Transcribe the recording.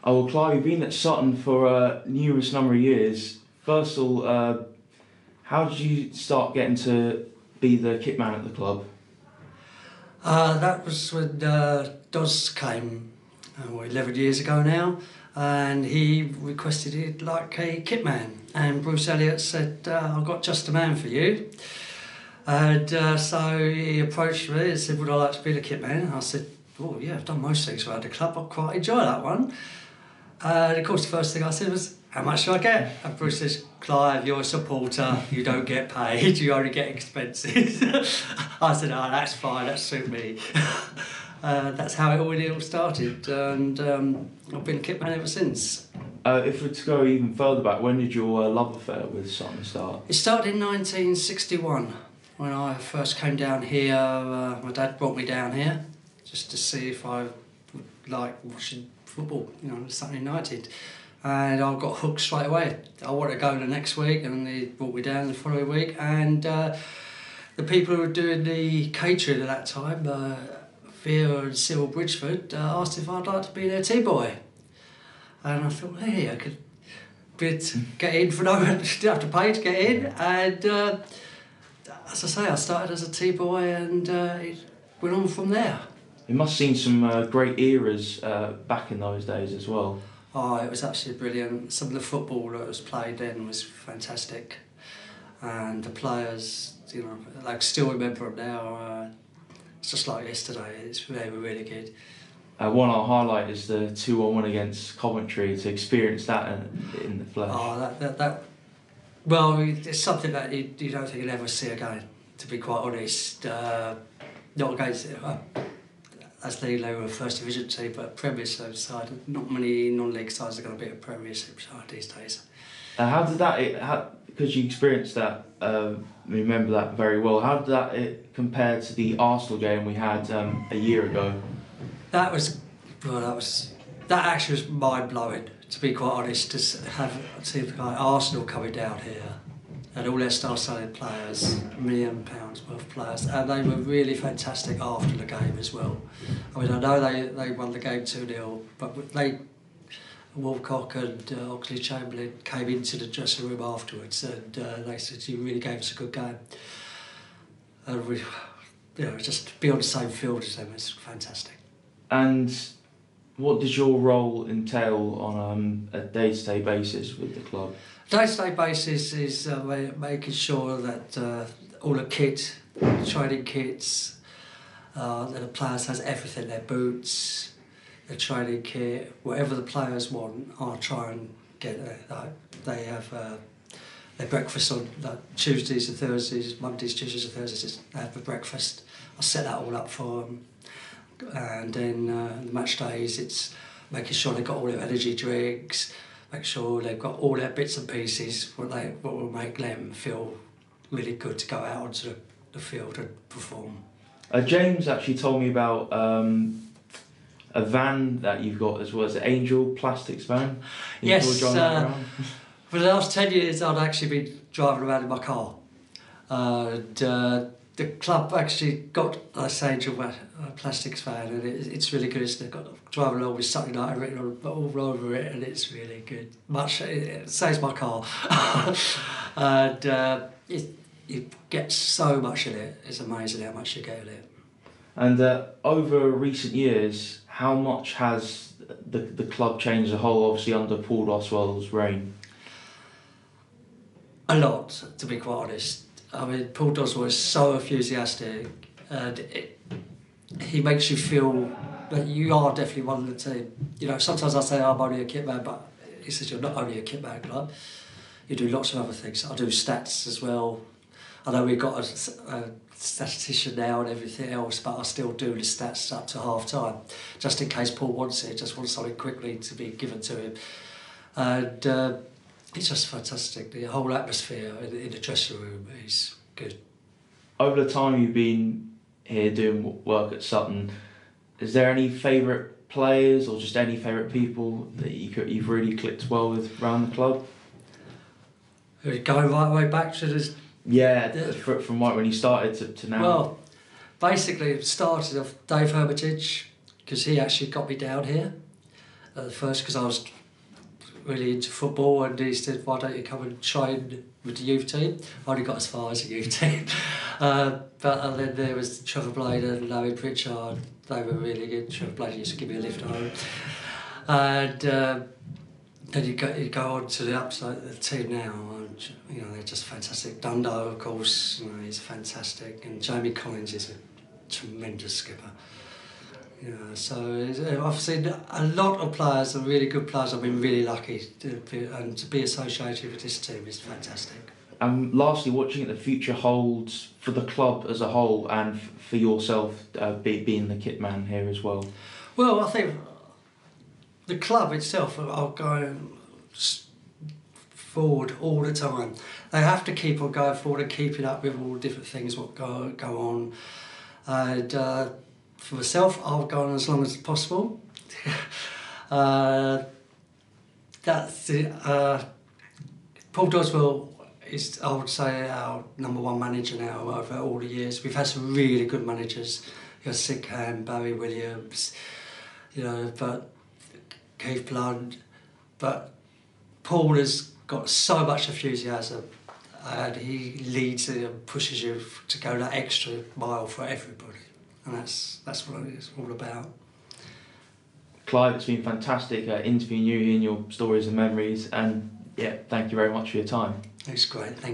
Oh, well, Clive, you've been at Sutton for a numerous number of years. First of all, how did you start getting to be the kit man at the club? That was when Doz came, 11 years ago now, and he requested he'd like a kit man. And Bruce Elliott said, I've got just a man for you. And so he approached me and said, would I like to be the kit man? I said, oh yeah, I've done most things around the club, I quite enjoy that one. And of course the first thing I said was, how much do I get? And Bruce says, Clive, you're a supporter, you don't get paid, you only get expenses. I said, oh, that's fine, that suits me. That's how it all started, and I've been a kit man ever since. If we're to go even further back, when did your love affair with Sutton start? It started in 1961, when I first came down here. My dad brought me down here just to see if I would like watching football, Sutton United. And I got hooked straight away. I wanted to go the next week, and they brought me down the following week. And the people who were doing the catering at that time, Theo and Cyril Bridgeford, asked if I'd like to be their tea boy. And I thought, hey, I could get in for no, didn't have to pay to get in. And as I say, I started as a tea boy, and it went on from there. You must have seen some great eras back in those days as well. Oh, it was absolutely brilliant. Some of the football that was played then was fantastic. And the players, I still remember them now. It's just like yesterday. They were really good. One I'll highlight is the 2-1 against Coventry, to experience that in the flesh. Oh, well, it's something that you don't think you'll ever see again, to be quite honest. Not against it. As they were a First Division team, but Premiership side, not many non-league sides are going to be a Premiership side these days. How did that, because you experienced that, remember that very well, how did that compare to the Arsenal game we had a year ago? That actually was mind-blowing, to be quite honest, to have a team like Arsenal coming down here and all their star-studded players, £1 million worth of players, and they were really fantastic after the game as well. I mean, I know they won the game 2-0, but Walcock and Oxley-Chamberlain came into the dressing room afterwards, and they said, you really gave us a good game. And we, just to be on the same field as them is fantastic. And what does your role entail on a day-to-day basis with the club? Day-to-day basis is making sure that all the kit, training kits, that the players has everything, their boots, their training kit, whatever the players want, I'll try and get it. They have their breakfast on Tuesdays and Thursdays, Mondays, Tuesdays and Thursdays, they have the breakfast. I set that all up for them. And then the match days, it's making sure they've got all their energy drinks, make sure they've got all their bits and pieces, what will make them feel really good to go out onto the field and perform. James actually told me about a van that you've got as well as the Angel Plastics van. Yes, for the last 10 years I've actually been driving around in my car. The club actually got this Angel Plastics van, and it's really good. They've got driving along with Sutton United written all over it, and it's really good. It saves my car. And you get so much in it. It's amazing how much you get in it. And over recent years, how much has the club changed as a whole, obviously under Paul Doswell's reign? A lot, to be quite honest. I mean, Paul Doswell is so enthusiastic, and he makes you feel that you are definitely one of the team. Sometimes I say I'm only a kit man, but he says you're not only a kit man club. You do lots of other things. I do stats as well. I know we've got a statistician now and everything else, but I still do the stats up to half time, just in case Paul wants it. Just wants something quickly to be given to him, and. It's just fantastic. The whole atmosphere in the dressing room is good. Over the time you've been here doing work at Sutton, is there any favourite players or just any favourite people that you've really clicked well with around the club? Going right way back to this... Yeah, from right when you started to now. Well, basically it started off Dave Hermitage, because he actually got me down here. at first because I was really into football, and he said, "Why don't you come and train with the youth team?" I only got as far as the youth team. But then there was Trevor Blade and Larry Pritchard. They were really good. Trevor Blade used to give me a lift home. And then you go on to the team now, and they're just fantastic. Dundo, of course, he's fantastic, and Jamie Collins is a tremendous skipper. So I've seen a lot of players, and really good players. I've been really lucky to be associated with this team is fantastic. And lastly, what do you think the future holds for the club as a whole, and for yourself being the kit man here as well? Well, I think the club itself are going forward all the time. They have to keep on going forward and keeping up with all the different things what go on. And for myself, I'll go on as long as possible. That's it. Paul Doswell is, I would say, our #1 manager now over all the years. We've had some really good managers. You got Sickham, Barry Williams, but Keith Blunt. But Paul has got so much enthusiasm, and he leads you and pushes you to go that extra mile for everybody. And that's what it's all about. Clive, it's been fantastic interviewing you, hearing your stories and memories, and yeah, thank you very much for your time. It's great, thank you.